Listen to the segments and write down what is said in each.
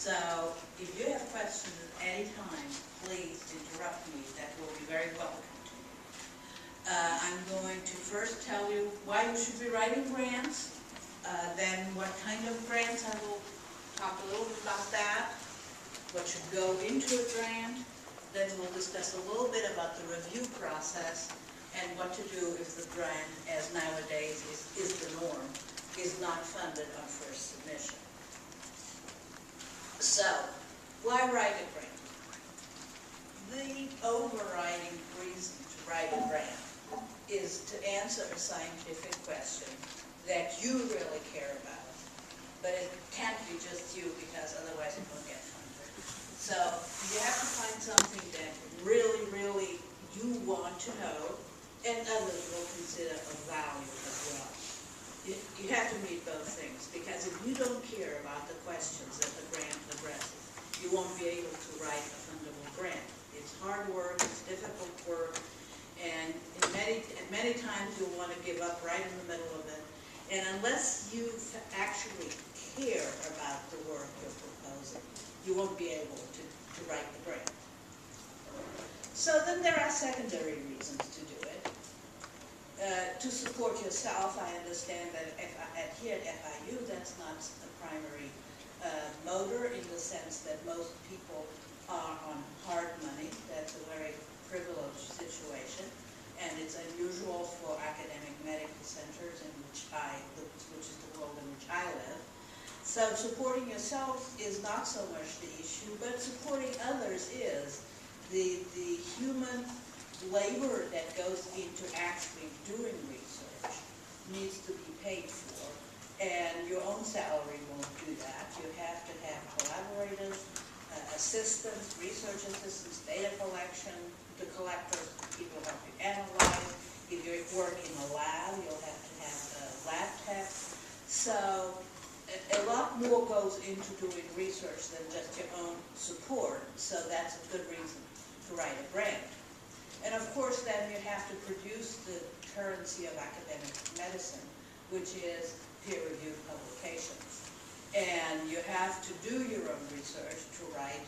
So if you have questions at any time, please interrupt me. That will be very welcome to you. I'm going to first tell you why you should be writing grants, then what kind of grants. I will talk a little bit about that, what should go into a grant, then we'll discuss a little bit about the review process and what to do if the grant, as nowadays is the norm, is not funded on first submission. So, why write a grant? The overriding reason to write a grant is to answer a scientific question that you really care about. But it can't be just you, because otherwise it won't get funded. So you have to find something that really, really you want to know, and others will consider of value as well. You have to meet both things, because if you don't care about the questions that the grant addresses, you won't be able to write a fundable grant. It's hard work, it's difficult work, and many times you'll want to give up right in the middle of it. And unless you actually care about the work you're proposing, you won't be able to write the grant. So then there are secondary reasons to do it. To support yourself, I understand that here at FIU, that's not the primary motor, in the sense that most people are on hard money. That's a very privileged situation, and it's unusual for academic medical centers which is the world in which I live. So supporting yourself is not so much the issue, but supporting others is. The human labor that goes into actually doing research needs to be paid for, and your own salary won't do that. You have to have collaborators, assistants, research assistants, data collection, the collectors, people help you analyze. If you work in a lab, you'll have to have a lab tech. So a lot more goes into doing research than just your own support, so that's a good reason to write a grant. And of course then you have to produce the currency of academic medicine, which is peer-reviewed publications. And you have to do your own research to write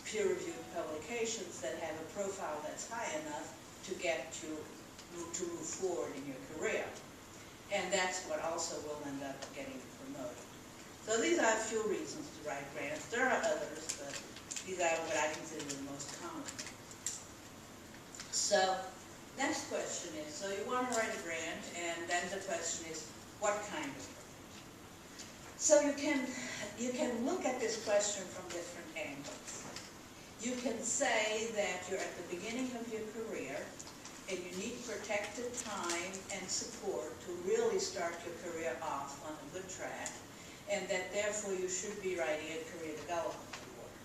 peer-reviewed publications that have a profile that's high enough to get to move forward in your career. And that's what also will end up getting promoted. So these are a few reasons to write grants. There are others, but these are what I consider the most common. So, next question is, so you want to write a grant, and then the question is, what kind of grant? So you can look at this question from different angles. You can say that you're at the beginning of your career, and you need protected time and support to really start your career off on a good track, and that therefore you should be writing a career development award.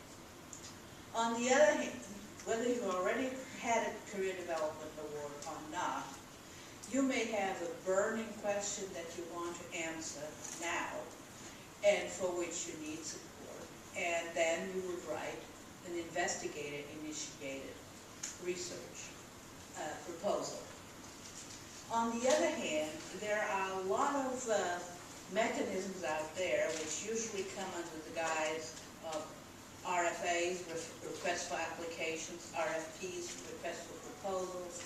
On the other hand, whether you already had a career development award or not, you may have a burning question that you want to answer now, and for which you need support, and then you would write an investigator-initiated research proposal. On the other hand, there are a lot of mechanisms out there which usually come under the guise of RFAs, requests for applications, RFPs, requests for proposals.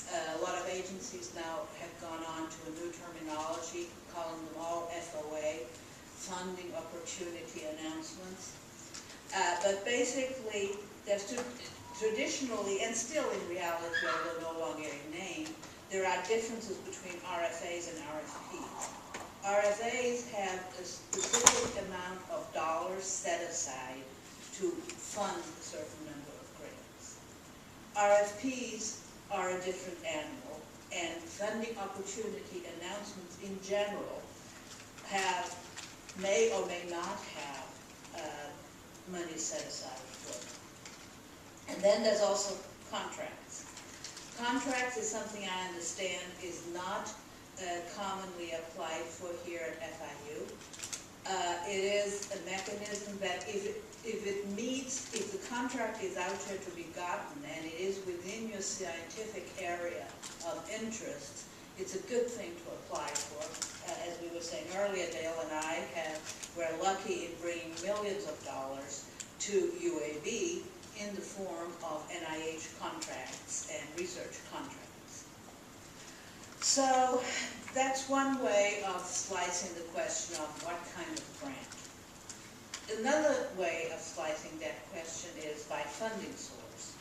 A lot of agencies now have gone on to a new terminology, calling them all FOA, funding opportunity announcements. But basically, there's traditionally, and still in reality, although no longer in name, there are differences between RFAs and RFPs. RFAs have a specific amount of dollars set aside to fund a certain number of grants. RFPs are a different animal, and funding opportunity announcements in general may or may not have money set aside for them. And then there's also contracts. Contracts is something I understand is not commonly applied for here at FIU. It is a mechanism that if the contract is out there to be gotten and it is within your scientific area of interest, it's a good thing to apply for. As we were saying earlier, Dale and I have we're lucky in bringing millions of dollars to UAB in the form of NIH contracts and research contracts. So that's one way of slicing the question of what kind of grant. Another way of slicing that question is by funding source.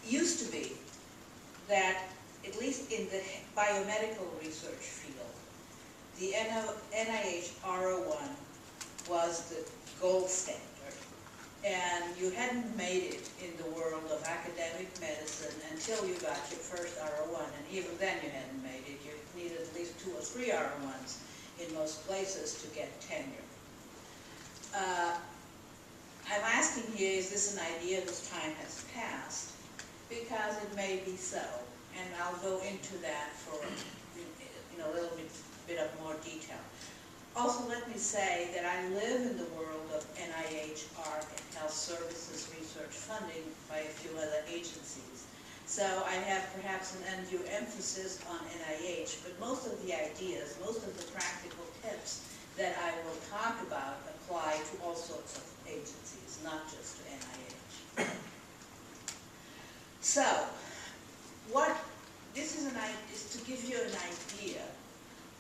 It used to be that, at least in the biomedical research field, the NIH R01 was the gold standard. And you hadn't made it in the world of academic medicine until you got your first R01, and even then you hadn't made it. You needed at least 2 or 3 R01s in most places to get tenure. I'm asking here, is this an idea whose time has passed? Because it may be so, and I'll go into that for a little bit of more detail. Also, let me say that I live in the world of NIH, ARC, and Health Services research funding by a few other agencies. So I have perhaps an undue emphasis on NIH, but most of the ideas, most of the practical tips that I will talk about apply to all sorts of agencies, not just to NIH. So, this is to give you an idea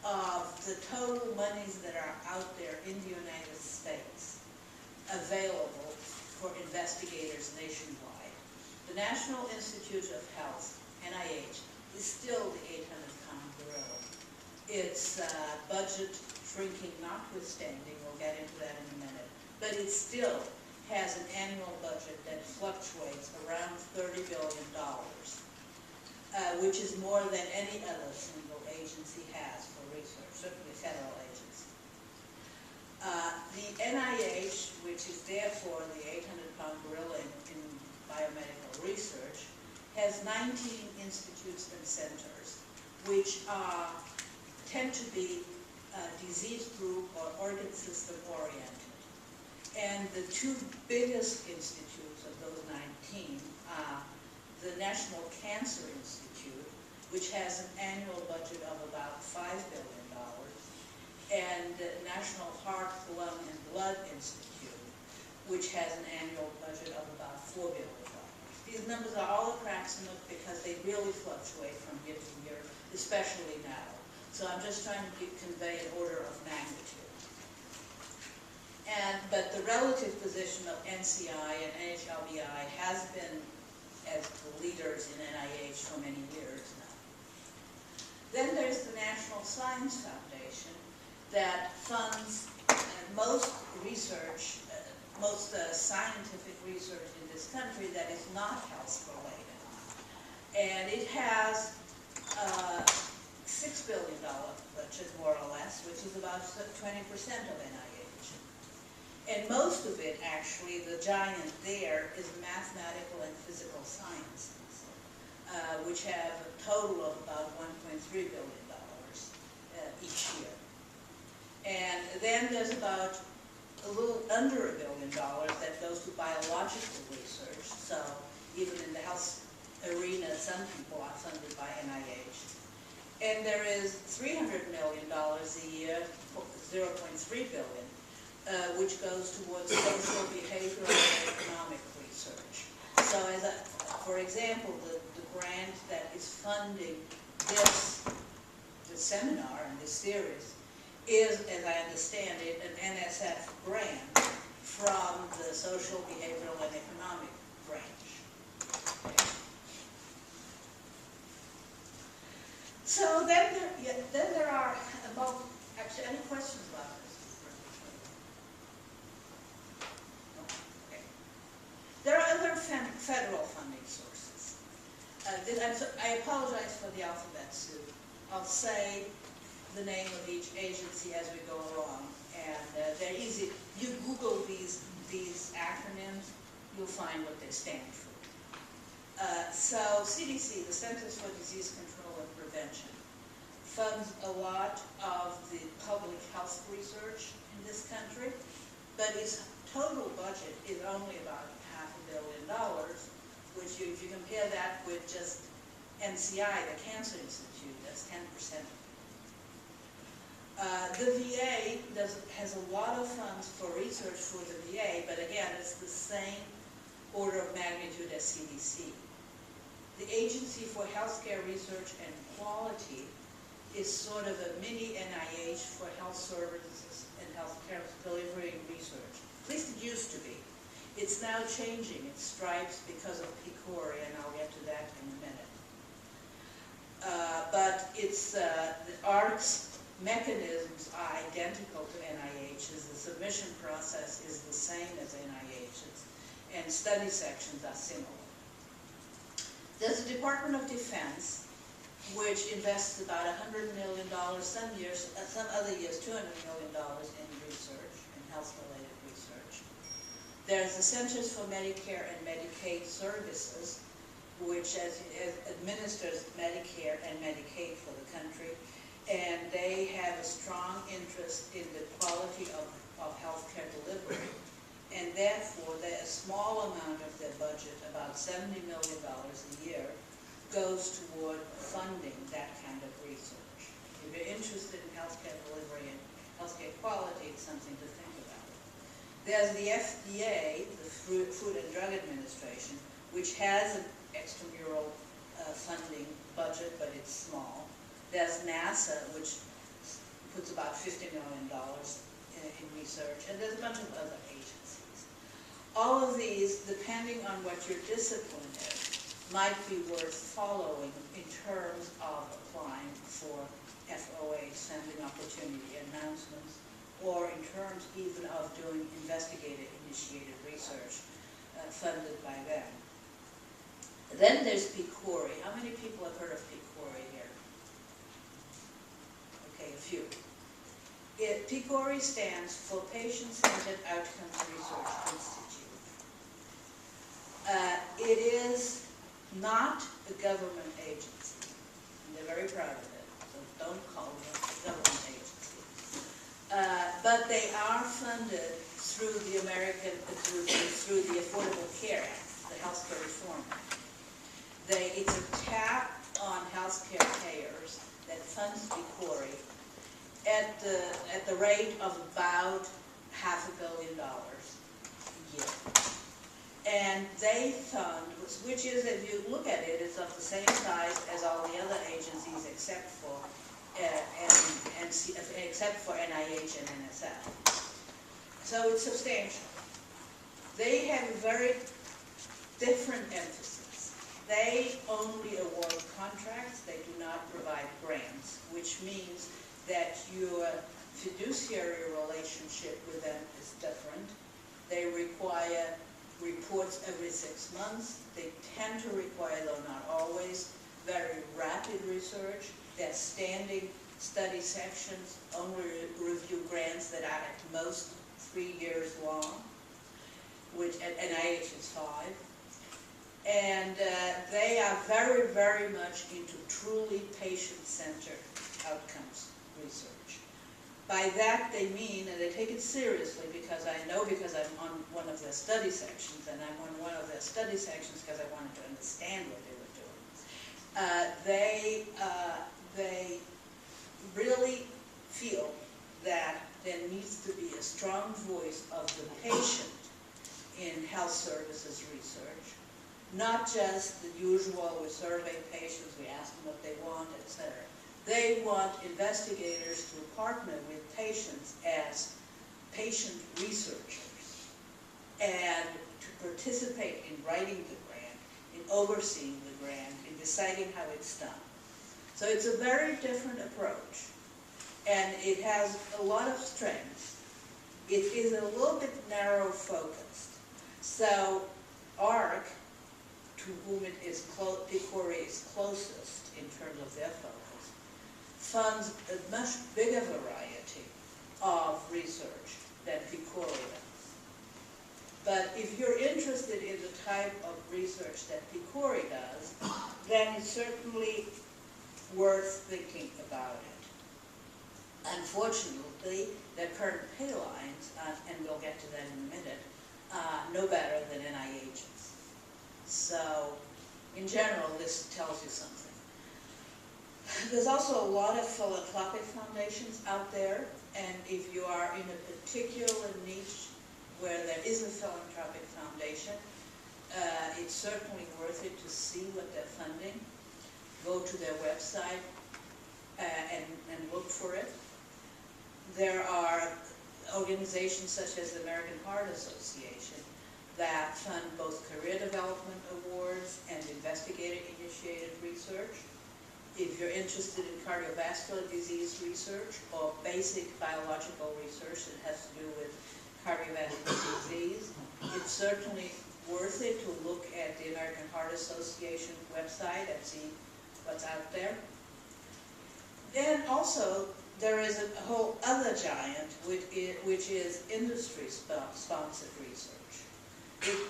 of the total monies that are out there in the United States available for investigators nationwide. The National Institute of Health, NIH, is still the 800-pound gorilla. Its budget shrinking notwithstanding, we'll get into that in a minute, but it still has an annual budget that fluctuates around $30 billion, which is more than any other single agency has for research, certainly federal agency. The NIH, which is therefore the 800-pound gorilla in biomedical research, has 19 institutes and centers, which tend to be disease group or organ system oriented. And the 2 biggest institutes of those 19 are the National Cancer Institute, which has an annual budget of about $5 billion, and the National Heart, Lung, and Blood Institute, which has an annual budget of about $4 billion. These numbers are all approximate because they really fluctuate from year to year, especially now. So I'm just trying to convey an order of magnitude. But the relative position of NCI and NHLBI has been as the leaders in NIH for many years now. Then there's the National Science Foundation that funds most research, most scientific research in this country that is not health related. And it has $6 billion budget, more or less, which is about 20% of NIH. And most of it, actually, the giant there is mathematical and physical sciences, which have a total of about $1.3 billion each year. And then there's about a little under $1 billion that goes to biological research. So even in the health arena, some people are funded by NIH. And there is $300 million a year, 0.3 billion, which goes towards social, behavioral, and economic research. So for example, the grant that is funding this seminar and this series is, as I understand it, an NSF grant from the social, behavioral, and economic branch. Okay. So then there are actually, any questions about this? Okay. There are other federal funding sources. I apologize for the alphabet soup. I'll say the name of each agency as we go along, and they're easy. You Google these acronyms, you'll find what they stand for. So CDC, the Centers for Disease Control and Prevention, funds a lot of the public health research in this country, but its total budget is only about $500 million, which if you compare that with just NCI, the Cancer Institute, that's 10%. The VA has a lot of funds for research for the VA, but again, it's the same order of magnitude as CDC. The Agency for Healthcare Research and Quality is sort of a mini NIH for health services and healthcare delivery and research. At least it used to be. It's now changing its stripes because of PCORI, and I'll get to that in a minute. But it's the ARC's mechanisms are identical to NIH's. The submission process is the same as NIH's, and study sections are similar. There's the Department of Defense, which invests about $100 million, some years, some other years, $200 million in research, in health-related research. There's the Centers for Medicare and Medicaid Services, which administers Medicare and Medicaid for the country, and they have a strong interest in the quality of healthcare delivery, and therefore a small amount of their budget, about $70 million a year, goes toward funding that kind of research. If you're interested in healthcare delivery and healthcare quality, it's something to think about. There's the FDA, the Food and Drug Administration, which has an extramural funding budget, but it's small. There's NASA, which puts about $50 million in research, and there's a bunch of other agencies. All of these, depending on what your discipline is, might be worth following in terms of applying for FOA, Funding Opportunity Announcements, or in terms even of doing investigator-initiated research funded by them. Then there's PCORI. How many people have heard of PCORI here? Okay, a few. PCORI stands for Patient-Centered Outcomes Research Institute. It is not a government agency, and they're very proud of it, so don't call them a government agency. But they are funded through the through the Affordable Care Act, the Healthcare Reform Act. It's a tap on healthcare payers that funds PCORI at the rate of about $500 million a year. And they fund, which is, if you look at it, it's of the same size as all the other agencies except for NIH and NSF. So it's substantial. They have a very different emphasis. They only award contracts. They do not provide grants, which means that your fiduciary relationship with them is different. They require reports every 6 months. They tend to require, though not always, very rapid research. They're standing study sections, only review grants that are at most 3 years long, which at NIH is 5. And they are very, very much into truly patient-centered outcomes research. By that they mean, and they take it seriously because I'm on one of their study sections, and I'm on one of their study sections because I wanted to understand what they were doing. They really feel that there needs to be a strong voice of the patient in health services research, not just the usual, we survey patients, we ask them what they want, etc. They want investigators to partner with patients as patient researchers and to participate in writing the grant, in overseeing the grant, in deciding how it's done. So it's a very different approach, and it has a lot of strengths. It is a little bit narrow focused. So ARC, to whom PCORI is closest in terms of their focus, funds a much bigger variety of research than PCORI does. But if you're interested in the type of research that PCORI does, then it's certainly worth thinking about it. Unfortunately, their current pay lines, and we'll get to that in a minute, no better than NIH's. So, in general, this tells you something. There's also a lot of philanthropic foundations organizations out there, and if you are in a particular niche where there is a philanthropic foundation, it's certainly worth it to see what they're funding. Go to their website and look for it. There are organizations such as the American Heart Association that fund both career development awards and investigator-initiated research. If you're interested in cardiovascular disease research or basic biological research that has to do with cardiovascular disease, it's certainly worth it to look at the American Heart Association website and see what's out there. Then also, there is a whole other giant, which is industry-sponsored research.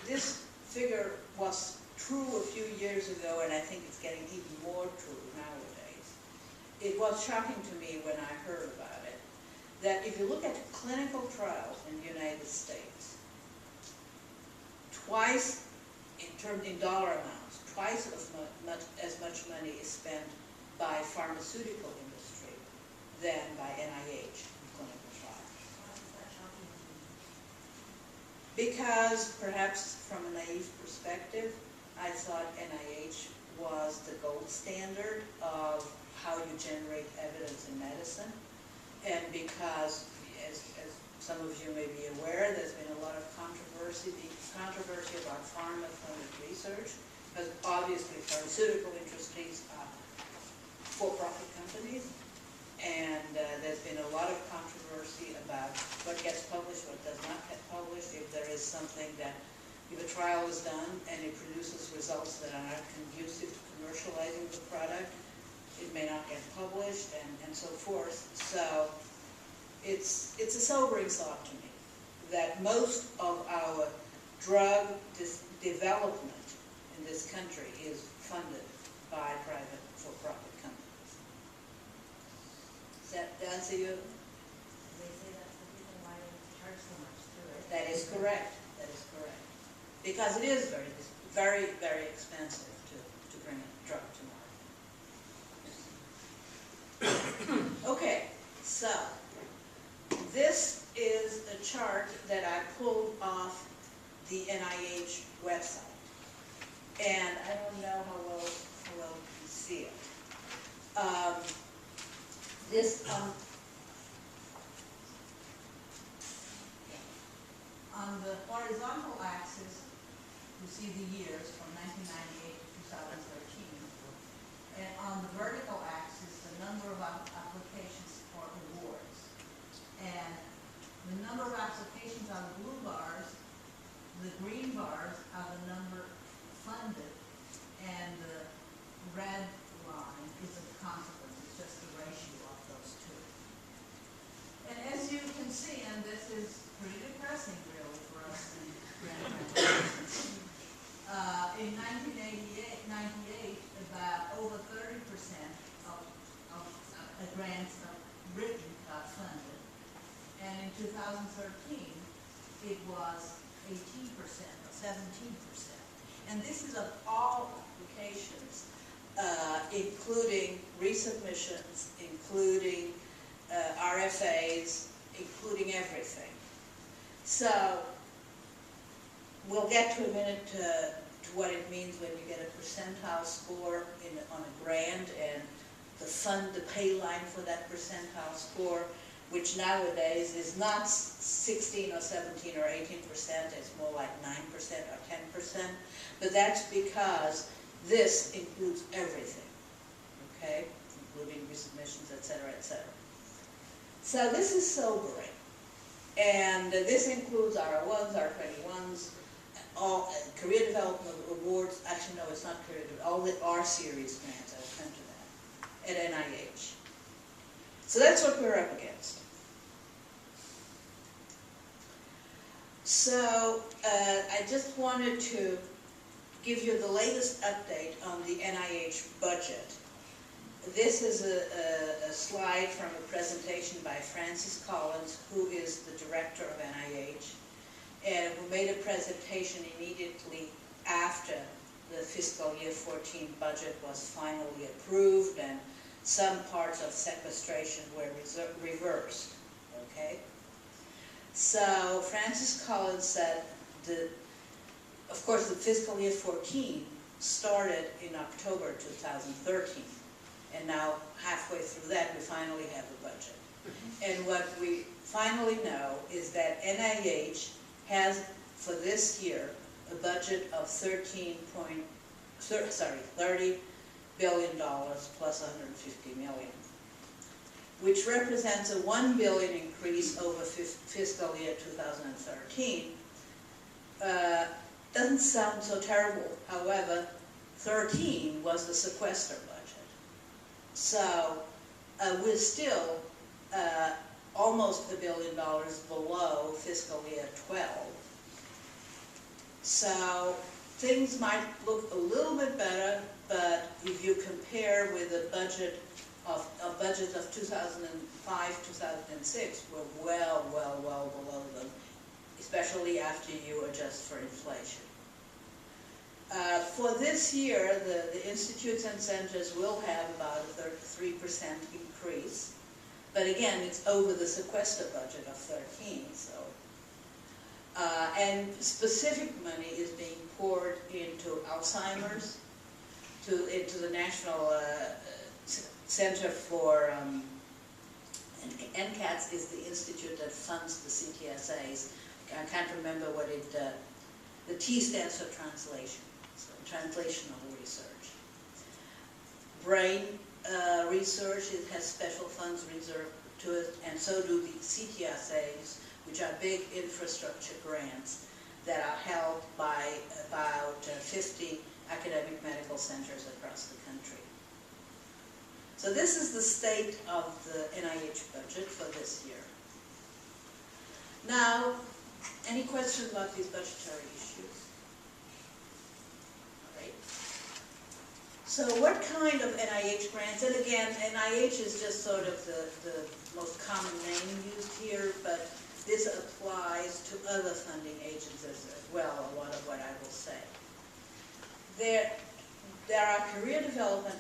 This figure was true a few years ago, and I think it's getting even more true nowadays. It was shocking to me when I heard about it, that if you look at clinical trials in the United States, twice, in dollar amounts, twice as much money is spent by pharmaceutical industry than by NIH in clinical trials. Why is that shocking? Because perhaps from a naive perspective, I thought NIH was the gold standard of how you generate evidence in medicine. And because, as some of you may be aware, there's been a lot of controversy about pharma-funded research, because obviously pharmaceutical industries are for-profit companies, and there's been a lot of controversy about what gets published, what does not get published. If there is something that, if a trial is done and it produces results that are not conducive to commercializing the product, it may not get published, and so forth. So it's a sobering thought to me that most of our drug development in this country is funded by private for-profit companies. Does that answer you? They say that's the reason why they charge so much too, right? That is correct. That is correct. Because it is very, very expensive to bring a drug to market. Okay, so this is a chart that I pulled off the NIH website. And I don't know how well you can see it. On the horizontal axis, you see the years from 1998 to 2013. And on the vertical axis, the number of applications for awards. And the number of applications are the blue bars, the green bars are the number funded, and the red line is a consequence, it's just the ratio of those two. And as you can see, and this is pretty depressing really for us in grant mathematicians, in 1998, about over 30% of grants written got funded, and in 2013 it was 18% or 17%. And this is of all applications, including resubmissions, including RFAs, including everything. So we'll get to a minute to what it means when you get a percentile score on a grant, and the pay line for that percentile score, which nowadays is not 16 or 17 or 18%, it's more like 9% or 10%, but that's because this includes everything, okay, including resubmissions, et cetera, et cetera. So this is sobering, and this includes R01s, R21s, all career development awards. Actually, no, it's not career development, all the R-series grants, I'll come to that, at NIH. So that's what we're up against. So I just wanted to give you the latest update on the NIH budget. This is a slide from a presentation by Francis Collins, who is the director of NIH, and who made a presentation immediately after the fiscal year 14 budget was finally approved, and some parts of sequestration were reversed, okay? So Francis Collins said of course, the fiscal year 14 started in October 2013, and now halfway through that, we finally have a budget. And what we finally know is that NIH has, for this year, a budget of $30 billion plus 150 million, which represents a 1 billion increase over fiscal year 2013. Doesn't sound so terrible. However, 13 was the sequester budget. So we're still almost $1 billion below fiscal year 12. So things might look a little bit better, but if you compare with the budget of 2005, 2006, we're well below them, especially after you adjust for inflation. For this year, the institutes and centers will have about a 33% increase, but again, it's over the sequester budget of 13, so. And specific money is being poured into Alzheimer's, into the National Center for, NCATS is the institute that funds the CTSAs. I can't remember what the T stands for translation, so translational research. Brain research, it has special funds reserved to it, and so do the CTSAs, which are big infrastructure grants that are held by about 50 academic medical centers across the country. So this is the state of the NIH budget for this year. Now, any questions about these budgetary issues? All right. So what kind of NIH grants? And again, NIH is just sort of the most common name used here, but this applies to other funding agencies as well, a lot of what I will say. There are career development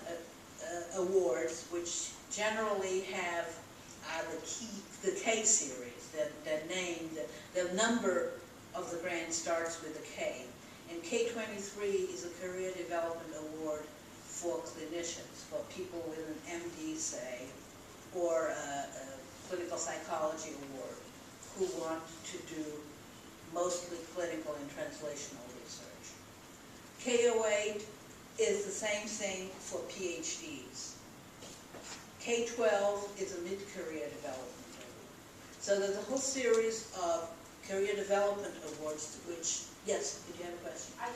awards, which generally have the K series. That name, the number of the grant starts with a K. And K23 is a career development award for clinicians, for people with an MD, say, or a clinical psychology award, who want to do mostly clinical and translational research. K08 is the same thing for PhDs. K12 is a mid-career development award. So there's a whole series of career development awards, which, yes, did you have a question? Are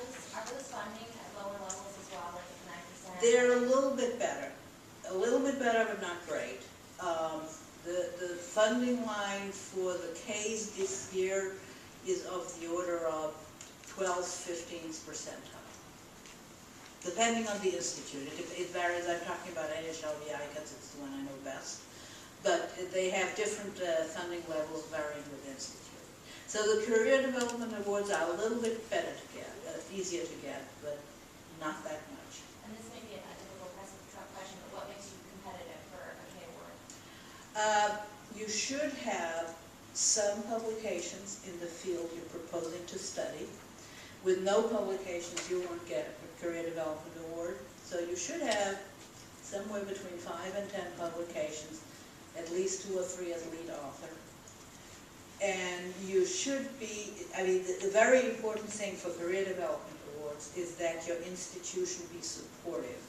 those funding at lower levels as well, like at 9%? They're a little bit better, but not great. The funding line for the Ks this year is of the order of 12-15th percentile, depending on the institute. It varies. I'm talking about NHLBI because it's the one I know best. But they have different funding levels varying with institute. So the career development awards are a little bit better to get, easier to get, but not that much. And this may be a difficult question, but what makes you competitive for a K award? You should have some publications in the field you're proposing to study. With no publications, you won't get a career development award. So you should have somewhere between 5 and 10 publications, at least 2 or 3 as lead author. And you should be, the very important thing for career development awards is that your institution be supportive,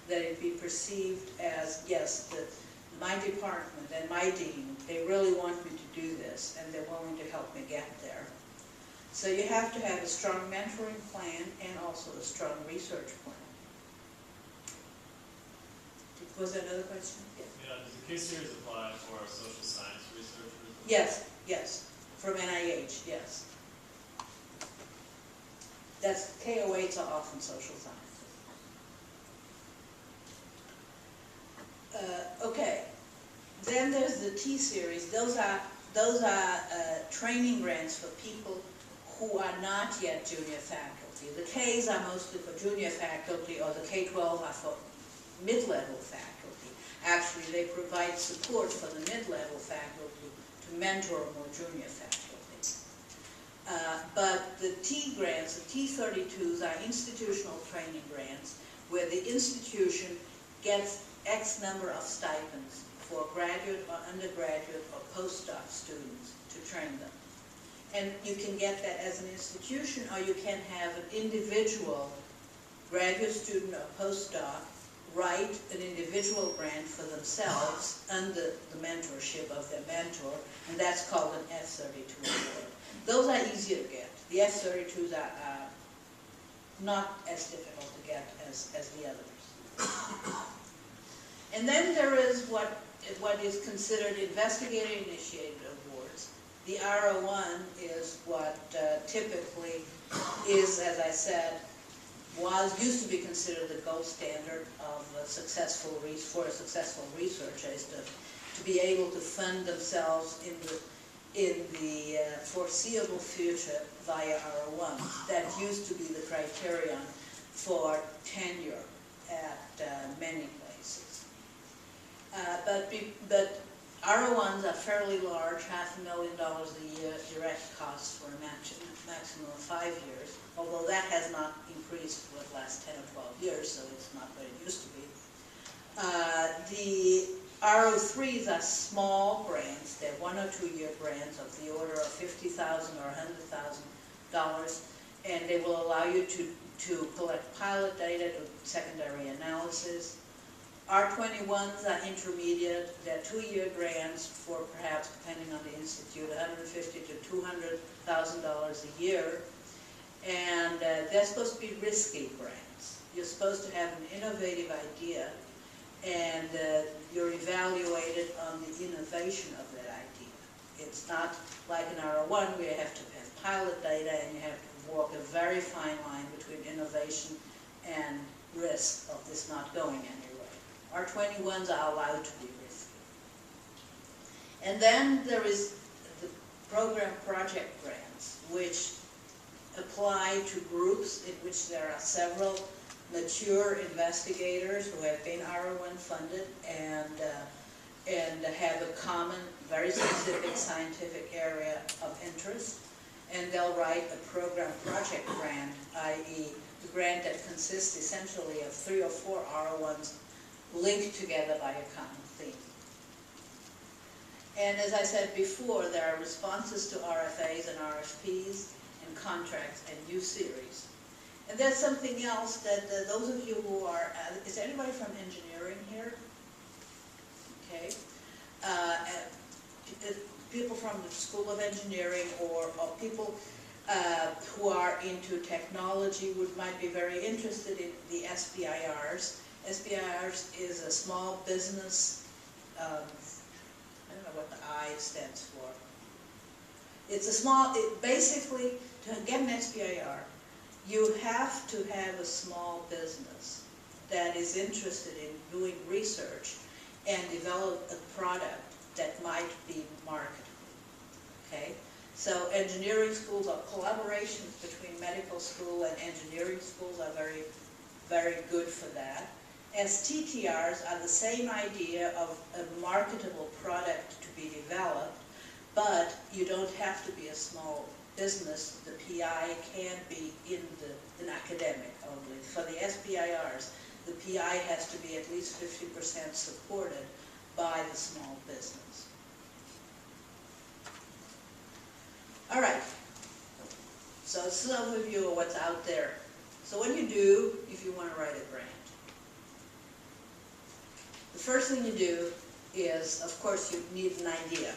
that it be perceived as, yes, my department and my dean, they really want me to do this, and they're willing to help me get there. So you have to have a strong mentoring plan and also a strong research plan. Was there another question? Yeah. Yeah, does the K series apply for social science researchers? Yes, yes, from NIH, yes. That's, K08s are often social sciences. Okay, then there's the T series. Those are training grants for people who are not yet junior faculty. The Ks are mostly for junior faculty, or the K-12 are for mid-level faculty. Actually, they provide support for the mid-level faculty to mentor more junior faculty. But the T grants, the T32s, are institutional training grants where the institution gets X number of stipends for graduate or undergraduate or postdoc students to train them. And you can get that as an institution, or you can have an individual graduate student or postdoc write an individual grant for themselves under the mentorship of their mentor, and that's called an F32 award. Those are easier to get. The F32s are not as difficult to get as the others. And then there is what is considered investigator-initiated awards. The R01 is what typically is, as I said, used to be considered the gold standard of a successful researcher, is to be able to fund themselves in the foreseeable future via R01. That used to be the criterion for tenure at many places. But R01s are fairly large, $500,000 a year direct costs for a maximum of 5 years, although that has not increased for the last 10 or 12 years, so it's not what it used to be. The R03s are small grants. They're 1 or 2 year grants of the order of $50,000 or $100,000, and they will allow you to collect pilot data, do secondary analysis. R21s are intermediate. They're 2 year grants for perhaps, depending on the institute, $150,000 to $200,000 a year. And they're supposed to be risky grants. You're supposed to have an innovative idea, and you're evaluated on the innovation of that idea. It's not like an R01 where you have to have pilot data and you have to walk a very fine line between innovation and risk of this not going anywhere. R21s are allowed to be risky. And then there is the program project grants, which apply to groups in which there are several mature investigators who have been R01 funded and have a common, very specific scientific area of interest. And they'll write a program project grant, i.e. the grant that consists essentially of 3 or 4 R01s linked together by a common theme. And as I said before, there are responses to RFAs and RFPs and contracts and new series. And there's something else that those of you who are, is anybody from engineering here? Okay. People from the School of Engineering or people who are into technology might be very interested in the SBIRs. SBIRs is a small business, I don't know what the I stands for. It's a small, basically, to get an SBIR, you have to have a small business that is interested in doing research and develop a product that might be marketable, okay? So engineering schools or collaborations between medical school and engineering schools are very, very good for that. STTRs are the same idea of a marketable product to be developed, but you don't have to be a small business. The PI can be an academic only. For the SBIRs, the PI has to be at least 50% supported by the small business. All right, so some of you are what's out there. So what do you do if you want to write a grant? The first thing you do is, of course, you need an idea.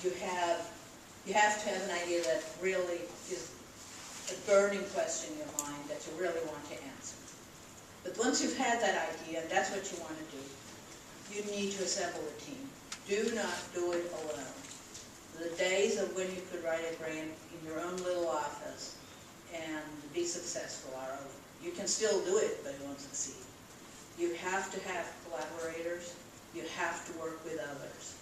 You have to have an idea that really is a burning question in your mind that you really want to answer. But once you've had that idea, and that's what you want to do, you need to assemble a team. Do not do it alone. The days of when you could write a grant in your own little office and be successful are over. You can still do it, but it won't succeed. You have to have collaborators. You have to work with others.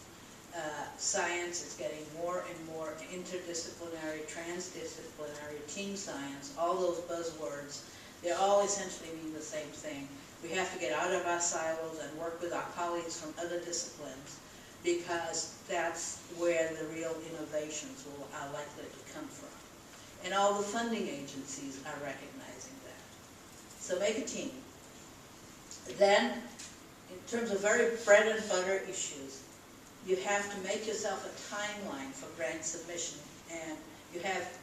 Science is getting more and more interdisciplinary, transdisciplinary, team science, all those buzzwords. They all essentially mean the same thing. We have to get out of our silos and work with our colleagues from other disciplines, because that's where the real innovations are likely to come from. And all the funding agencies are recognizing that. So make a team. Then, in terms of very bread and butter issues, you have to make yourself a timeline for grant submission, and you have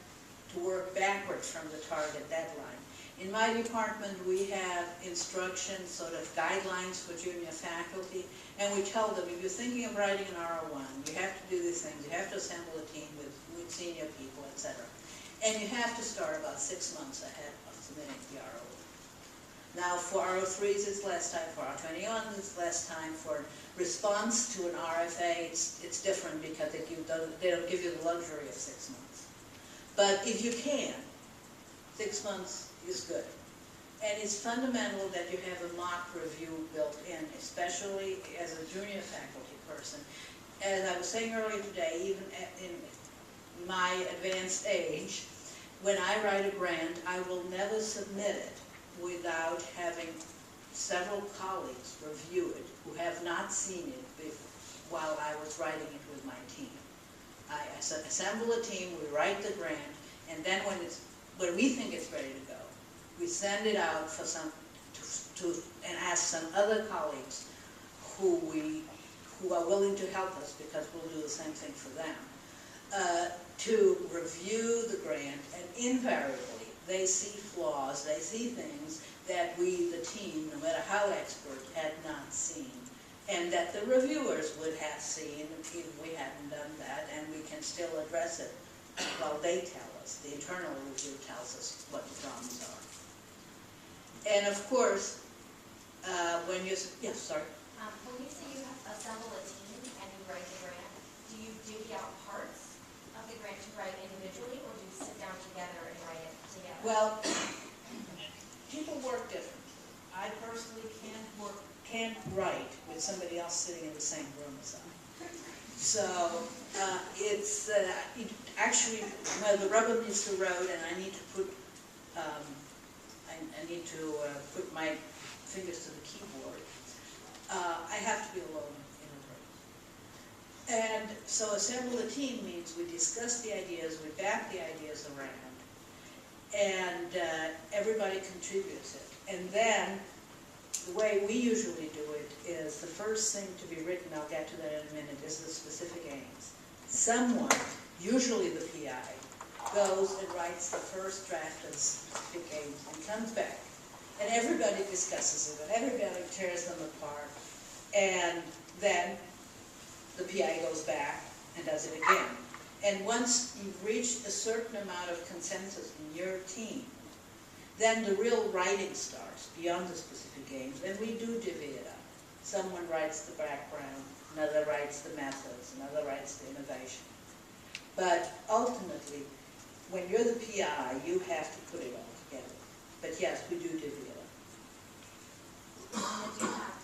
to work backward from the target deadline. In my department, we have instructions, sort of guidelines for junior faculty, and we tell them, if you're thinking of writing an R01, you have to do these things. You have to assemble a team with senior people, etc. And you have to start about 6 months ahead of submitting the R01. Now, for R03s, it's less time. For R21s, it's less time. For response to an RFA, it's different because they don't give you the luxury of 6 months. But if you can, 6 months is good. And it's fundamental that you have a mock review built in, especially as a junior faculty person. As I was saying earlier today, even in my advanced age, when I write a grant, I will never submit it without having several colleagues review it who have not seen it while I was writing it with my team. I assemble a team, we write the grant, and then when we think it's ready to go, we send it out for and ask some other colleagues who are willing to help us, because we'll do the same thing for them, to review the grant, and invariably they see flaws, they see things that we, the team, no matter how expert, had not seen, and that the reviewers would have seen if we hadn't done that, and we can still address it while they tell us. The internal review tells us what the problems are. And of course, when you, yes, sorry. When you say you assemble a team and you write the grant, do you divvy out parts of the grant to write individually, or do you sit down together and write it together? Well, people work differently. I personally can't write with somebody else sitting in the same room as I. So it's actually, well, the rubber meets the road, and I need to put put my fingers to the keyboard. I have to be alone in a room. And so assemble a team means we discuss the ideas, we back the ideas around, and everybody contributes it. And then the way we usually do it is the first thing to be written, I'll get to that in a minute, is the specific aims. Someone, usually the PI, goes and writes the first draft of the specific aims and comes back. And everybody discusses it, and everybody tears them apart. And then the PI goes back and does it again. And once you've reached a certain amount of consensus in your team, then the real writing starts beyond the specific aims, and we do divvy it up. Someone writes the background, another writes the methods, another writes the innovation. But ultimately, when you're the PI, you have to put it all together. But yes, we do divvy it up. And do you have,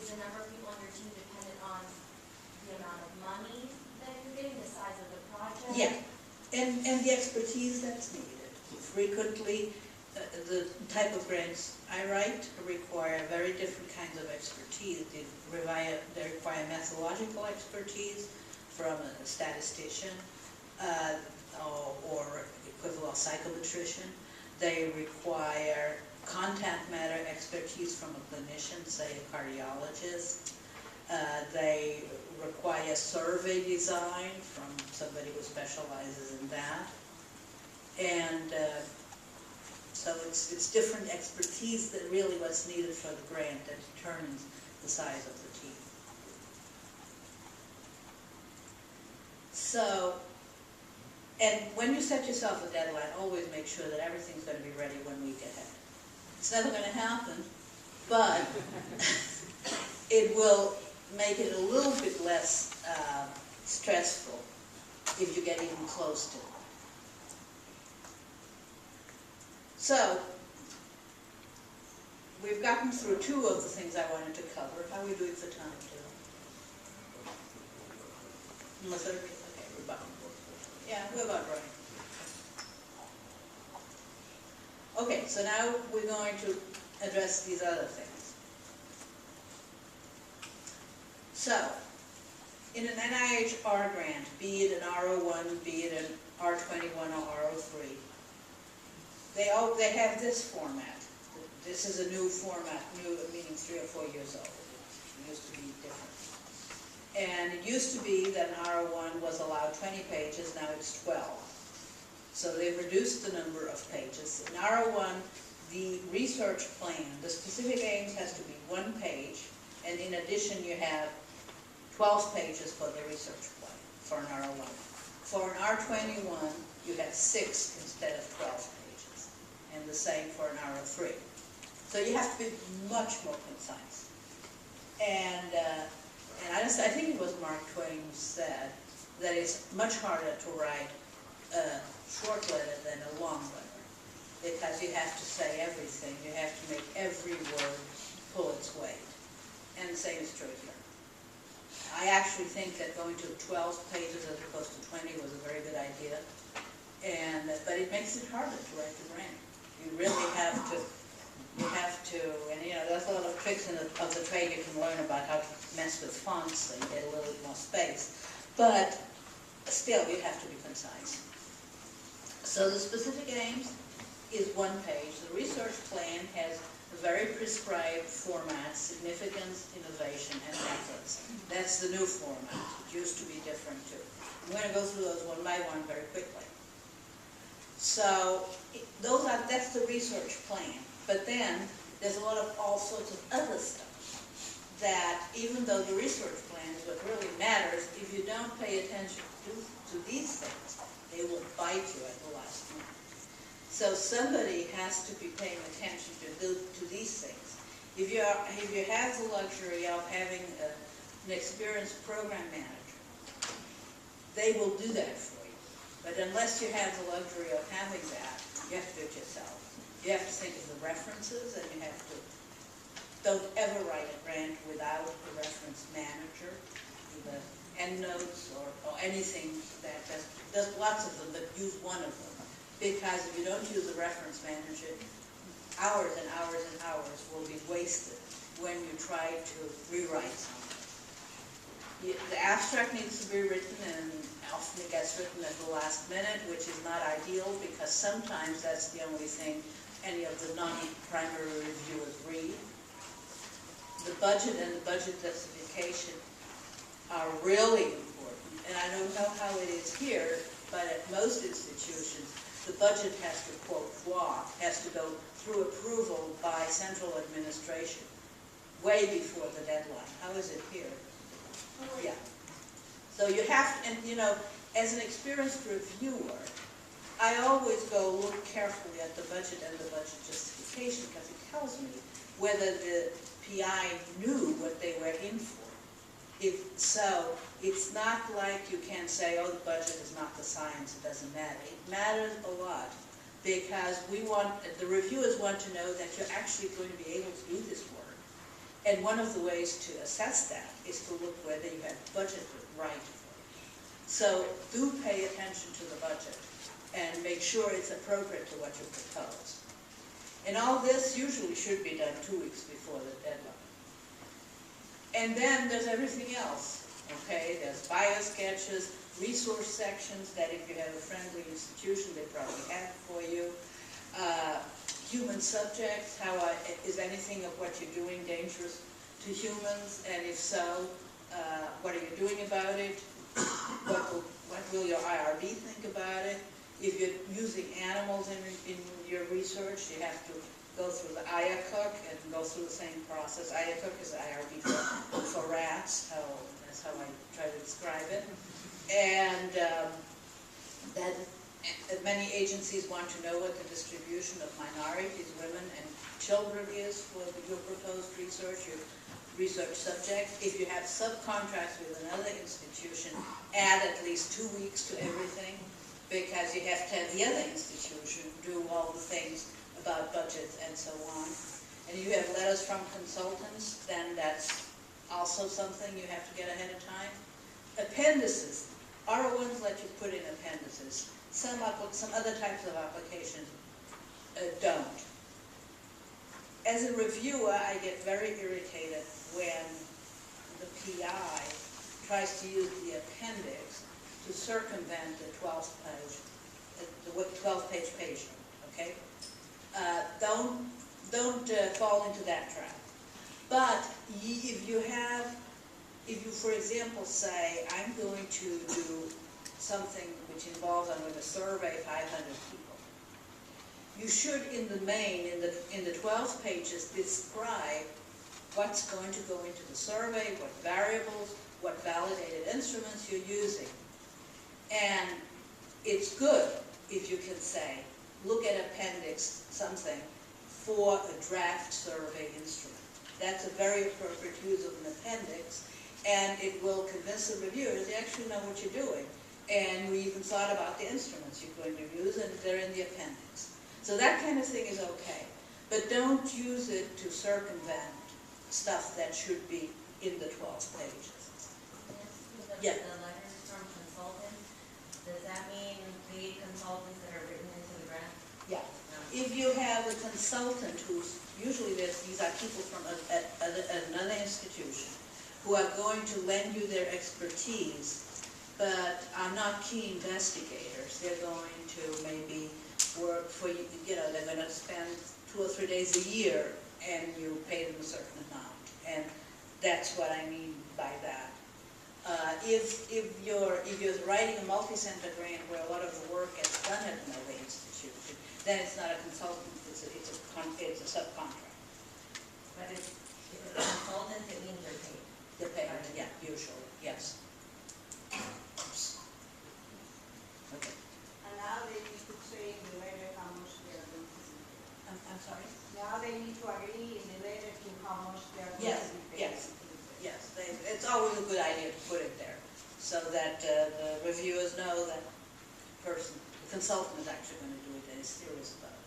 is the number of people on your team dependent on the amount of money that you're getting, the size of the project? Yeah, and the expertise that's needed. Frequently, the type of grants I write require very different kinds of expertise. They require methodological expertise from a statistician or equivalent psychometrician. They require content matter expertise from a clinician, say a cardiologist. They require survey design from somebody who specializes in that. And so it's different expertise that really what's needed for the grant that determines the size of the team. So, and when you set yourself a deadline, always make sure that everything's going to be ready 1 week ahead. It's never going to happen, but it will make it a little bit less stressful if you get even close to it. So, we've gotten through 2 of the things I wanted to cover. How are we doing for time, too? Unless okay, we're about. Yeah, we're about right. Okay, so now we're going to address these other things. So, in an NIH-R grant, be it an R01, be it an R21 or R03, they have this format. This is a new format, new meaning 3 or 4 years old. It used to be different. And it used to be that an R01 was allowed 20 pages, now it's 12. So they've reduced the number of pages. In R01, the research plan, the specific aims has to be 1 page, and in addition you have 12 pages for the research plan for an R01. For an R21, you have 6 instead of 12 pages, and the same for an R03. So you have to be much more concise. And I think it was Mark Twain who said that it's much harder to write a short letter than a long letter, because you have to say everything. You have to make every word pull its weight. And the same is true here. I actually think that going to 12 pages as opposed to 20 was a very good idea. But it makes it harder to write the grant. You really have to, and there's a lot of tricks of the trade you can learn about how to mess with fonts so you get a little bit more space. But still, you have to be concise. So the specific aims is 1 page. The research plan has a very prescribed format: significance, innovation, and methods. That's the new format. It used to be different too. I'm going to go through those one by one very quickly. So that's the research plan. But then there's a lot of all sorts of other stuff that, even though the research plan is what really matters, if you don't pay attention to these things, they will bite you at the last minute. So somebody has to be paying attention to these things. If you have the luxury of having an experienced program manager, they will do that for you. But unless you have the luxury of having that, you have to do it yourself. You have to think of the references, and you have to, don't ever write a grant without a reference manager, with endnotes or anything that there's lots of them, but use one of them. Because if you don't use a reference manager, hours and hours and hours will be wasted when you try to rewrite something. The abstract needs to be written, and often it gets written at the last minute, which is not ideal, because sometimes that's the only thing any of the non-primary reviewers read. The budget and the budget justification are really important, and I don't know how it is here, but at most institutions, the budget has to, quote, has to go through approval by central administration way before the deadline. How is it here? Yeah. So you have to, and as an experienced reviewer, I always go look carefully at the budget and the budget justification, because it tells me whether the PI knew what they were in for. If so, it's not like you can say, oh, the budget is not the science, it doesn't matter. It matters a lot, because the reviewers want to know that you're actually going to be able to do this work. And one of the ways to assess that is to look whether you have budgeted right for it. So do pay attention to the budget and make sure it's appropriate to what you propose. And all this usually should be done 2 weeks before the deadline. And then there's everything else, okay? There's bio-sketches, resource sections that if you have a friendly institution, they probably have for you. Human subjects, is anything of what you're doing dangerous to humans? And if so, what are you doing about it? What will your IRB think about it? If you're using animals in your research, you have to go through the IACUC and go through the same process. IACUC is IRB for rats. That's how I try to describe it. And that many agencies want to know what the distribution of minorities, women, and children is for your proposed research, your research subject. If you have subcontracts with another institution, add at least 2 weeks to everything, because you have to have the other institution do all the things about budgets and so on. And if you have letters from consultants, then that's also something you have to get ahead of time. Appendices. R01s let you put in appendices. Some other types of applications don't. As a reviewer, I get very irritated when the PI tries to use the appendix to circumvent the 12-page patient, okay? Don't fall into that trap. But if you, for example, say, I'm going to do something which involves, I'm going to survey 500 people, you should, in the main, in the 12 pages, describe what's going to go into the survey, what variables, what validated instruments you're using. And it's good if you can say, look at appendix something for a draft survey instrument. That's a very appropriate use of an appendix, and it will convince the reviewers you actually know what you're doing. And we even thought about the instruments you're going to use, and they're in the appendix. So that kind of thing is okay. But don't use it to circumvent stuff that should be in the 12 pages. Yes, the letters from consultants, does that mean paid consultants that are written into the grant? Yeah. If you have a consultant who's, usually these are people from another institution who are going to lend you their expertise, but are not key investigators. They're going to maybe work for you, they're going to spend 2 or 3 days a year and you pay them a certain amount. And that's what I mean by that. If you're writing a multi-center grant where a lot of the work gets done at another institution, then it's not a consultant, it's a subcontract. But if it's a consultant, it means they're paid. They're paid, yeah, usually, yes. Okay. And now they need to say in the letter how much they are going to be paid. I'm sorry? Now they need to agree in the letter to how much they are going Yes, to be paid. yes. It's always a good idea to put it there, so that the reviewers know that the consultant is actually going to do it and is serious about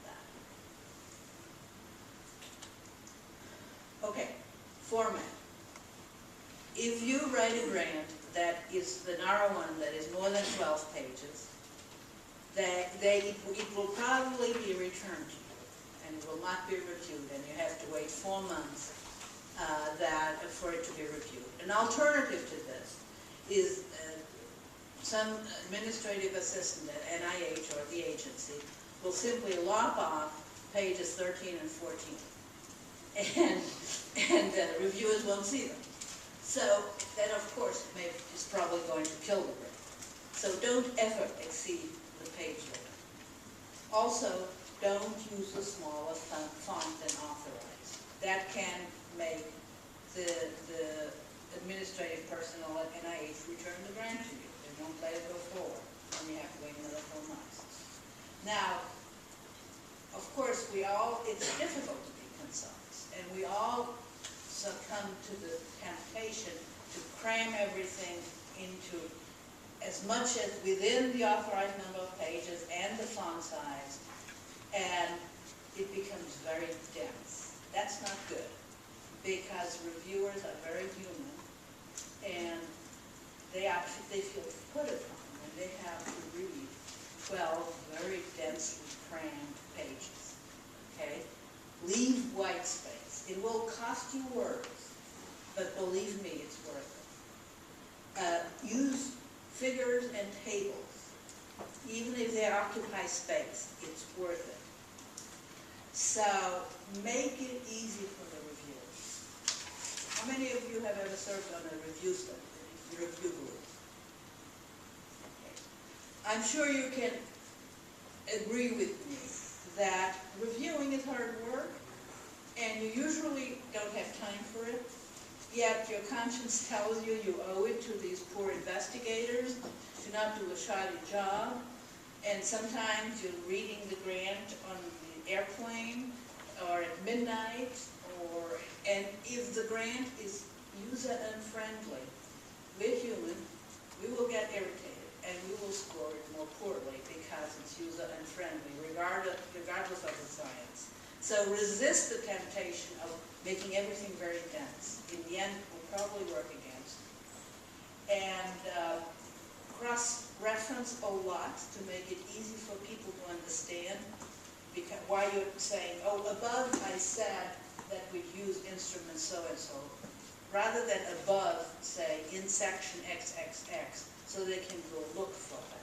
that. Okay, format. If you write a grant that is the narrow one that is more than 12 pages, it will probably be returned to you, and it will not be reviewed, and you have to wait 4 months for it to be reviewed. An alternative to this is some administrative assistant at NIH or the agency will simply lop off pages 13 and 14, and reviewers won't see them. So that, of course, is probably going to kill the grant. So don't ever exceed the page limit. Also, don't use a smaller font than authorized. That can make the administrative personnel at NIH return the grant to you. They won't let it go forward, and you have to wait another 4 months. Now, of course, it's difficult to be concise, and we all succumb to the temptation to cram everything into as much as within the authorized number of pages and the font size, and it becomes very dense. That's not good, because reviewers are very human, and they feel put upon when they have to read 12 very densely crammed pages, okay? Leave white space. It will cost you words, but believe me, it's worth it. Use figures and tables. Even if they occupy space, it's worth it. So make it easy for the reviewers. How many of you have ever served on a review group? Okay. I'm sure you can agree with me that reviewing is hard work, and you usually don't have time for it, yet your conscience tells you you owe it to these poor investigators to not do a shoddy job, and sometimes you're reading the grant on the airplane or at midnight, and if the grant is user-unfriendly, we're human, we will get irritated, and we will score it more poorly because it's user-unfriendly, regardless of the science. So resist the temptation of making everything very dense. In the end, it will probably work against you. And cross-reference a lot to make it easy for people to understand. because, why you're saying, oh, above I said that we'd use instrument so-and-so, rather than above, say, in section XXX, so they can go look for that.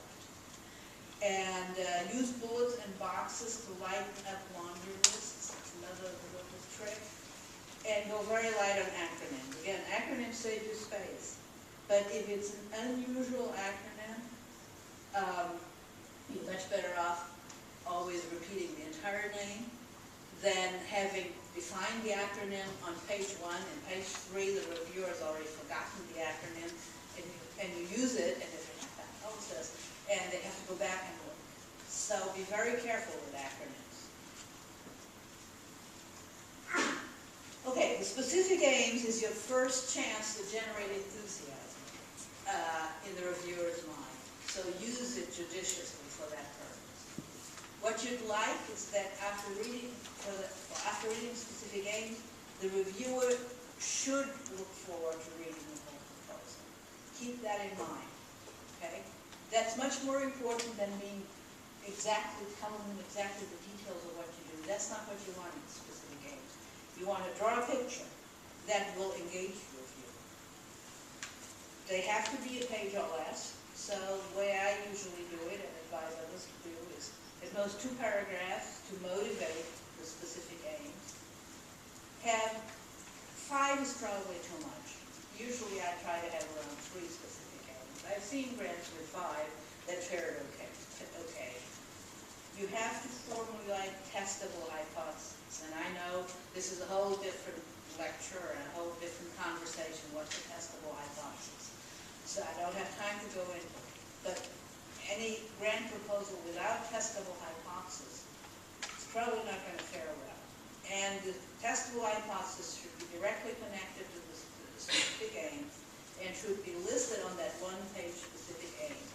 And use bullets and boxes to lighten up laundry lists, that's another little trick. And go very light on acronyms. Again, acronyms save you space. But if it's an unusual acronym, you're much better off always repeating the entire name than having defined the acronym on page 1 and page 3, the reviewer has already forgotten the acronym, and you use it, and if it notes this, and they have to go back and look. So be very careful with acronyms. Okay, the specific aims is your first chance to generate enthusiasm in the reviewer's mind. So use it judiciously for that purpose. What you'd like is that after reading specific aims, the reviewer should look forward to reading the whole proposal. Keep that in mind, okay? That's much more important than being telling them exactly the details of what you do. That's not what you want in specific aims. You want to draw a picture that will engage the reviewer. They have to be a page or less. So the way I usually do it, and advise others to do, is at most 2 paragraphs to motivate the specific aims. Have 5 is probably too much. Usually I try to have around 3 specific aims. I've seen grants with 5 that fared okay. You have to formulate testable hypotheses, and I know this is a whole different lecture and a whole different conversation, what's a testable hypothesis. So I don't have time to go into it, but any grant proposal without testable hypothesis is probably not going to fare well. And the testable hypothesis should be directly connected to the specific aim and should be listed on that one-page specific aims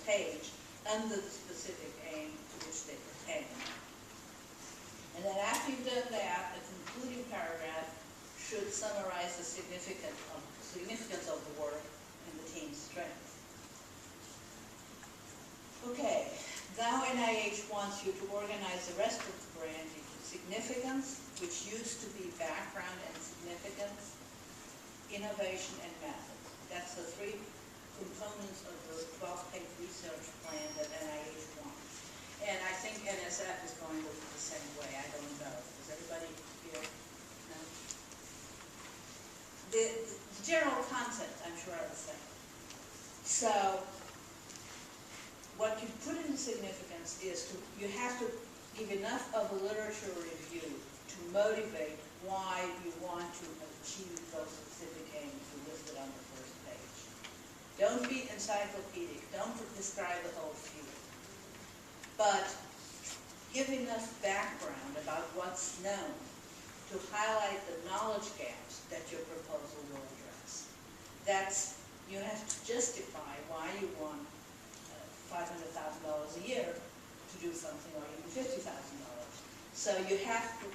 page under the specific aim to which they pertain. And then after you've done that, the concluding paragraph should summarize the significance of the work and the team's strengths. Okay, now NIH wants you to organize the rest of the grant into significance, which used to be background and significance, innovation, and methods. That's the 3 components of the 12-page research plan that NIH wants. And I think NSF is going to look the same way. I don't know. Does everybody feel? No? The general concept, I'm sure, are the same. So what you put into significance is you have to give enough of a literature review to motivate why you want to achieve those specific aims listed on the first page. Don't be encyclopedic. Don't describe the whole field. But give enough background about what's known to highlight the knowledge gaps that your proposal will address. You have to justify why you want $500,000 a year to do something, or even $50,000. So you have to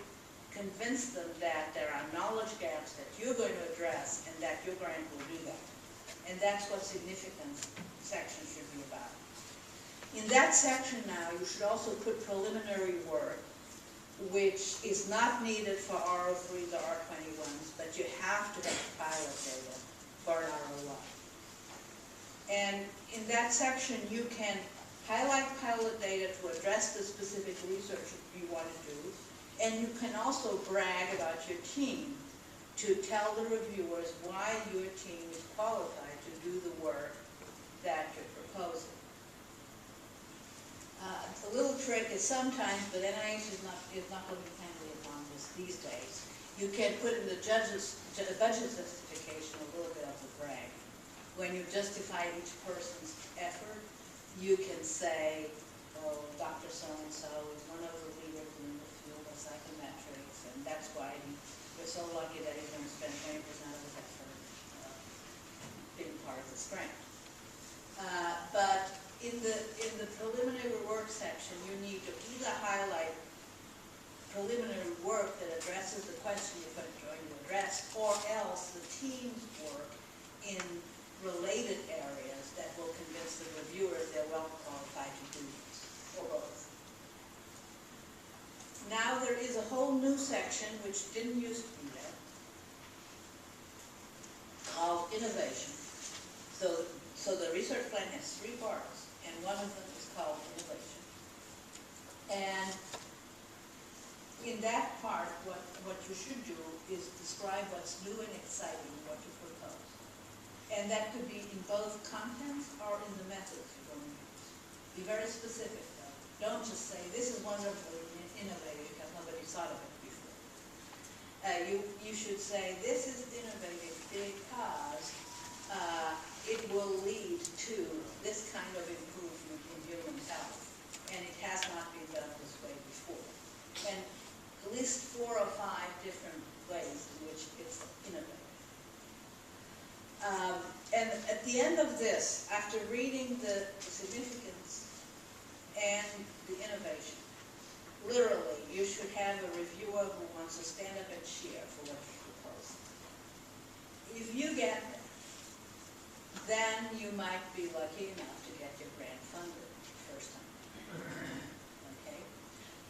convince them that there are knowledge gaps that you're going to address and that your grant will do that. And that's what significance section should be about. In that section now, you should also put preliminary work, which is not needed for R03s or R21s, but you have to have pilot data for an ROI. And in that section, you can highlight pilot data to address the specific research you want to do, and you can also brag about your team to tell the reviewers why your team is qualified to do the work that you're proposing. A little trick is sometimes, but NIH is not going to be handling on this these days. You can put in the budget justification a little bit of the brag. When you justify each person's effort, you can say, oh, Dr. So-and-so is one of the leaders in the field of psychometrics, and that's why we're so lucky that he's going to spend 20% of his effort being part of this grant. But in the preliminary work section, you need to either highlight preliminary work that addresses the question you're going to address, or else the team's work in related areas that will convince the reviewers they're well qualified to do this, or both. there is a whole new section, which didn't used to be there, called innovation. So the research plan has 3 parts, and one of them is called innovation. And in that part, what you should do is describe what's new and exciting in what you propose. And that could be in both contents or in the methods you're going to use. Be very specific, though. Don't just say, this is wonderful and innovative because nobody thought of it before. You should say, this is innovative because it will lead to this kind of improvement in human health. And it has not been done this way before. And at least 4 or 5 different ways in which it's innovative. And at the end of this, after reading the significance and the innovation, literally, you should have a reviewer who wants to stand up and cheer for what you propose. If you get that, then you might be lucky enough to get your grant funded the first time. Okay?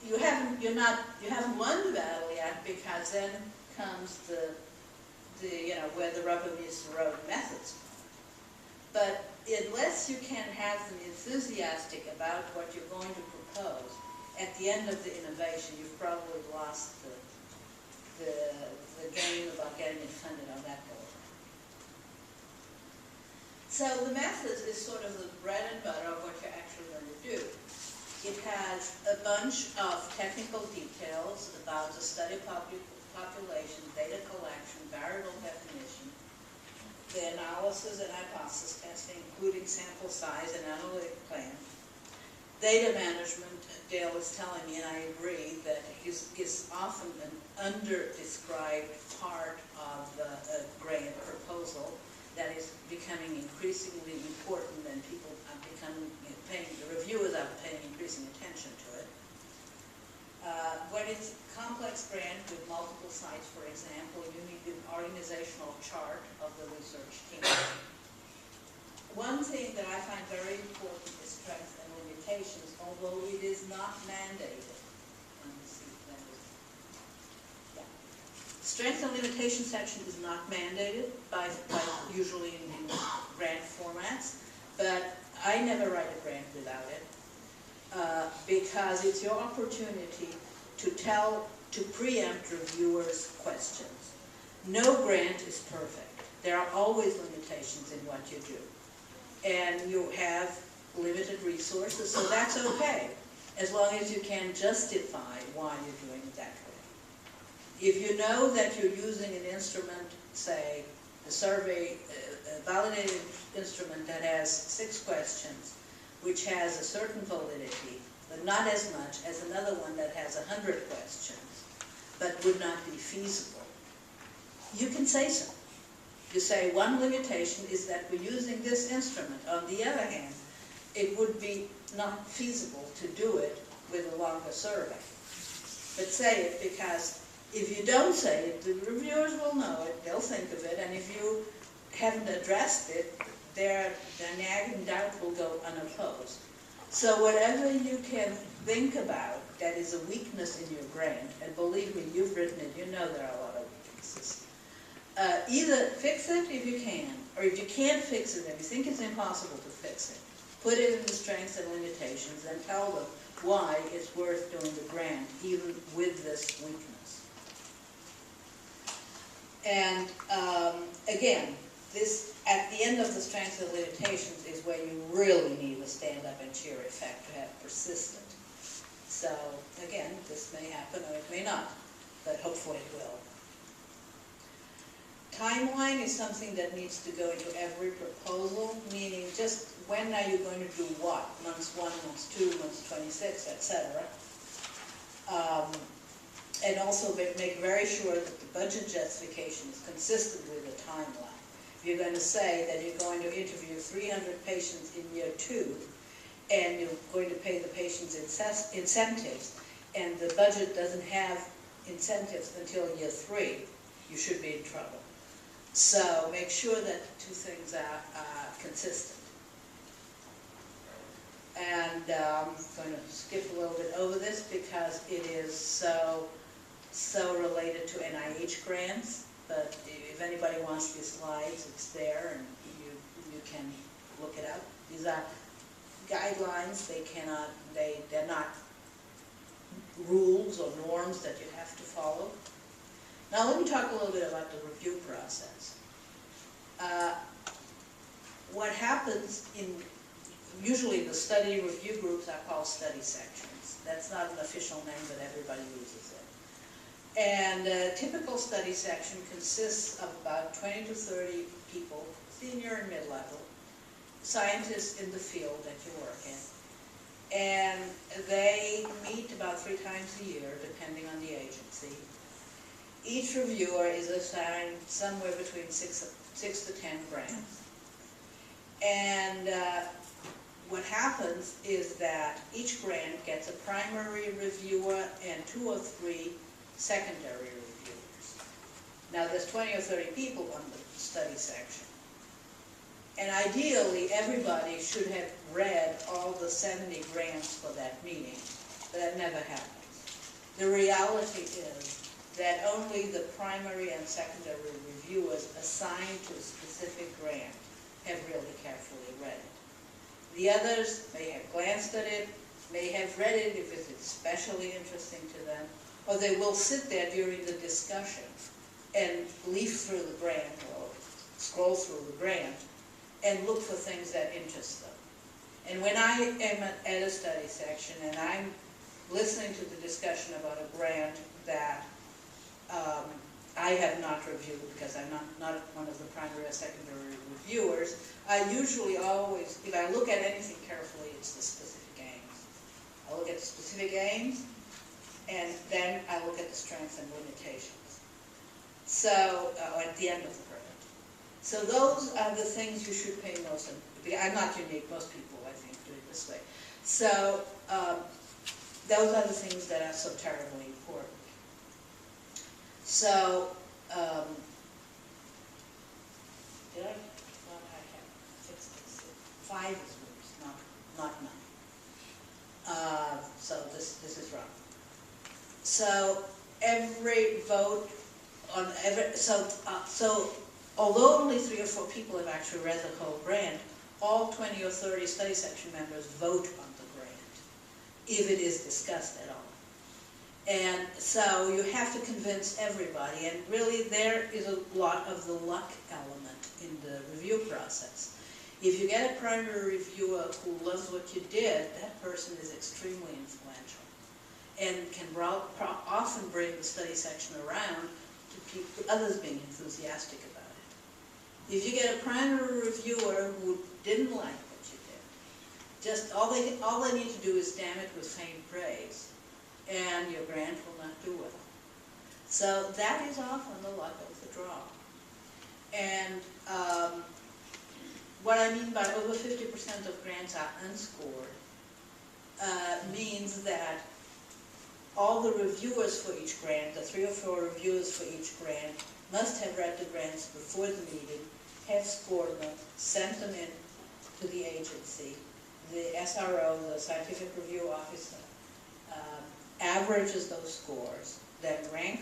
You haven't won the battle yet, because then comes the where the rubber meets the road methods. But unless you can have them enthusiastic about what you're going to propose, at the end of the innovation, you've probably lost the game about getting it funded on that goal. So the methods is sort of the bread and butter of what you're actually going to do. It has a bunch of technical details about the study population, data collection, variable definition, the analysis and hypothesis testing, including sample size and analytic plan. Data management, Dale is telling me, and I agree, that is often an under-described part of a grant proposal that is becoming increasingly important, and people are the reviewers are paying increasing attention to it. When it's a complex grant with multiple sites, for example, you need an organizational chart of the research team. One thing that I find very important is strengths and limitations, although it is not mandated. Let me see if that is, yeah. Strengths and limitations section is not mandated by usually in grant formats, but I never write a grant without it, because it's your opportunity to preempt reviewers' questions. No grant is perfect. There are always limitations in what you do. And you have limited resources, so that's okay, as long as you can justify why you're doing it that way. If you know that you're using an instrument, say, a survey, a validated instrument that has 6 questions, which has a certain validity, but not as much as another one that has 100 questions, but would not be feasible, you can say so. You say one limitation is that we're using this instrument. On the other hand, it would be not feasible to do it with a longer survey. But say it, because if you don't say it, the reviewers will know it, they'll think of it, and if you haven't addressed it, their nagging doubt will go unopposed. So whatever you can think about that is a weakness in your grant, and believe me, you've written it, you know there are a lot of weaknesses. Either fix it if you can, or if you can't fix it and you think it's impossible to fix it, put it in the strengths and limitations and tell them why it's worth doing the grant, even with this weakness. And again, this, at the end of the strengths and limitations, is where you really need a stand-up and cheer effect to have persistent. So again, this may happen or it may not, but hopefully it will. Timeline is something that needs to go into every proposal, meaning just when are you going to do what? Months 1, months 2, months 26, etc. And also make very sure that the budget justification is consistent with the timeline. If you're going to say that you're going to interview 300 patients in year 2, and you're going to pay the patients incentives, and the budget doesn't have incentives until year 3, you should be in trouble. So make sure that the 2 things are consistent. And I'm going to skip a little bit over this because it is so related to NIH grants. But if anybody wants these slides, it's there, and you can look it up. These are guidelines. They're not rules or norms that you have to follow. Now let me talk a little bit about the review process. What happens usually the study review groups are called study sections. That's not an official name, but everybody uses it. And a typical study section consists of about 20 to 30 people, senior and mid-level, scientists in the field that you work in. And they meet about 3 times a year, depending on the agency. Each reviewer is assigned somewhere between 6 to 10 grants. And what happens is that each grant gets a primary reviewer and 2 or 3 secondary reviewers. Now there's 20 or 30 people on the study section. And ideally, everybody should have read all the 70 grants for that meeting, but that never happens. The reality is that only the primary and secondary reviewers assigned to a specific grant have really carefully read it. The others may have glanced at it, may have read it if it's especially interesting to them, or they will sit there during the discussion and leaf through the grant or scroll through the grant and look for things that interest them. And when I am at a study section and I'm listening to the discussion about a grant that I have not reviewed because I'm not one of the primary or secondary reviewers, I usually always, if I look at anything carefully, it's the specific aims. I look at the specific aims, and then I look at the strengths and limitations. So, at the end of the grant. So those are the things you should pay most attention. I'm not unique, most people, I think, do it this way. So, those are the things that are so terribly important. So, did I thought I had fixed this? 5 is worse, not 9. So this is wrong. So every vote on every so although only 3 or 4 people have actually read the whole grant, all 20 or 30 study section members vote on the grant if it is discussed at all. And so you have to convince everybody, and really there is a lot of the luck element in the review process. If you get a primary reviewer who loves what you did, that person is extremely influential and can often bring the study section around to others being enthusiastic about it. If you get a primary reviewer who didn't like what you did, just all they need to do is damn it with faint praise, and your grant will not do well. So that is often the luck of the draw. And what I mean by over 50% of grants are unscored means that all the reviewers for each grant, the 3 or 4 reviewers for each grant, must have read the grants before the meeting, have scored them, sent them in to the agency. The SRO, the Scientific Review Officer, averages those scores, then rank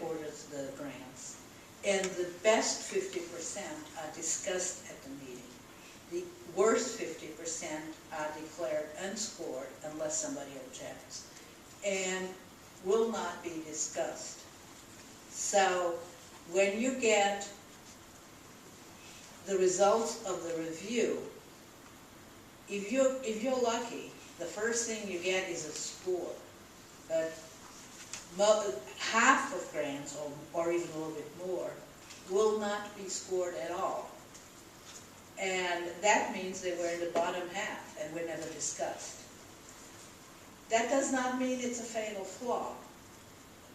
orders the grants, and the best 50% are discussed at the meeting. The worst 50% are declared unscored unless somebody objects, and will not be discussed. So when you get the results of the review, if you're lucky, the first thing you get is a score. But half of grants, or even a little bit more, will not be scored at all. And that means they were in the bottom half and were never discussed. That does not mean it's a fatal flaw.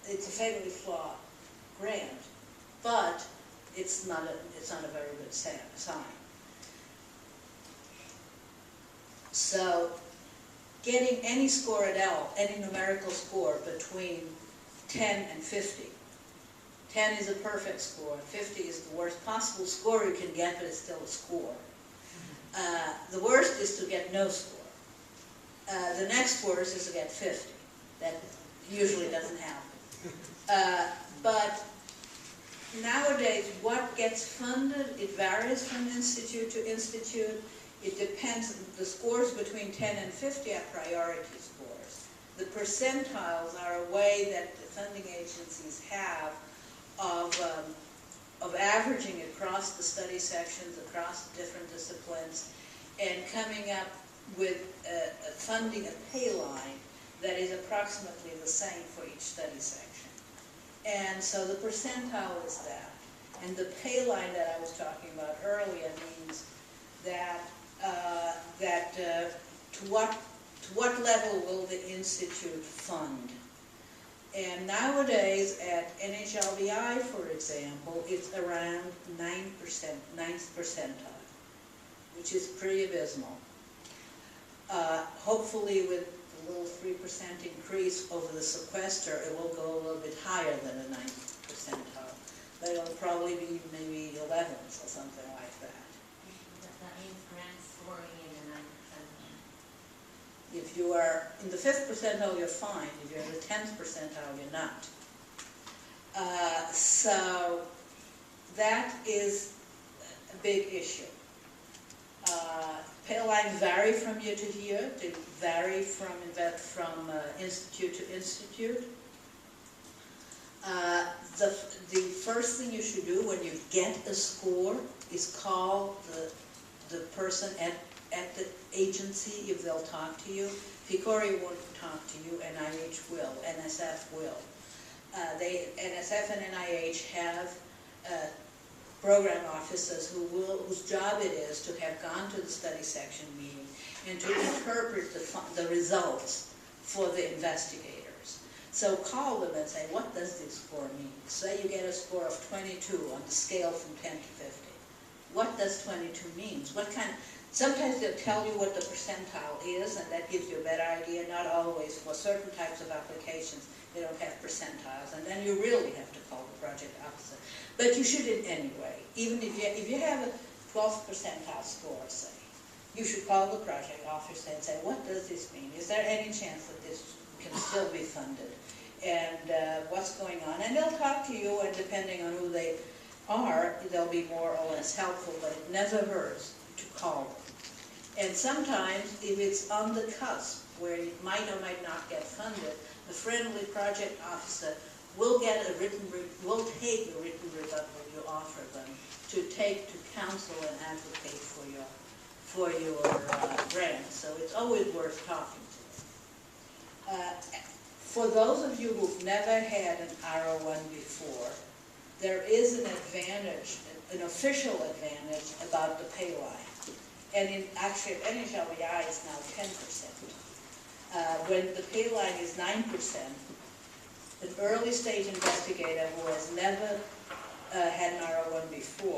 It's a fatally flawed grant, but it's not a very good sign. So getting any score at all, any numerical score between 10 and 50. 10 is a perfect score, 50 is the worst possible score you can get, but it's still a score. The worst is to get no score. The next worst is to get 50. That usually doesn't happen. But nowadays, what gets funded, it varies from institute to institute. It depends, the scores between 10 and 50 are priority scores. The percentiles are a way that the funding agencies have of averaging across the study sections, across different disciplines, and coming up with funding a pay line that is approximately the same for each study section. And so the percentile is that. And the pay line that I was talking about earlier means that to what level will the institute fund? And nowadays at NHLBI, for example, it's around 9%, ninth percentile, which is pretty abysmal. Hopefully with a little 3% increase over the sequester, it will go a little bit higher than a 9th percentile. But it'll probably be maybe 11th or something like that. That means grant scoring in the 9th percentile. If you are in the 5th percentile, you're fine. If you're in the 10th percentile, you're not. So that is a big issue. Pay lines vary from year to year. They vary from institute to institute. The first thing you should do when you get a score is call the person at the agency if they'll talk to you. PCORI won't talk to you, NIH will, NSF will. NSF and NIH have program officers whose job it is to have gone to the study section meeting and to interpret the results for the investigators. So call them and say, what does this score mean? Say you get a score of 22 on the scale from 10 to 50. What does 22 mean? Sometimes they'll tell you what the percentile is, and that gives you a better idea. Not always. For certain types of applications, they don't have percentiles, and then you really have to call the project officer. But you should in any way. Even if you have a 12th percentile score, say, you should call the project officer and say, what does this mean? Is there any chance that this can still be funded? And what's going on? And they'll talk to you, and depending on who they are, they'll be more or less helpful, but it never hurts to call them. And sometimes, if it's on the cusp, where it might or might not get funded, the friendly project officer will take a written rebuttal you offer them to take to counsel and advocate for your grant. So it's always worth talking to them. For those of you who've never had an R01 before, there is an advantage, an official advantage about the pay line. And actually, NHLBI is now 10%. When the pay line is 9%, an early stage investigator who has never had an R01 before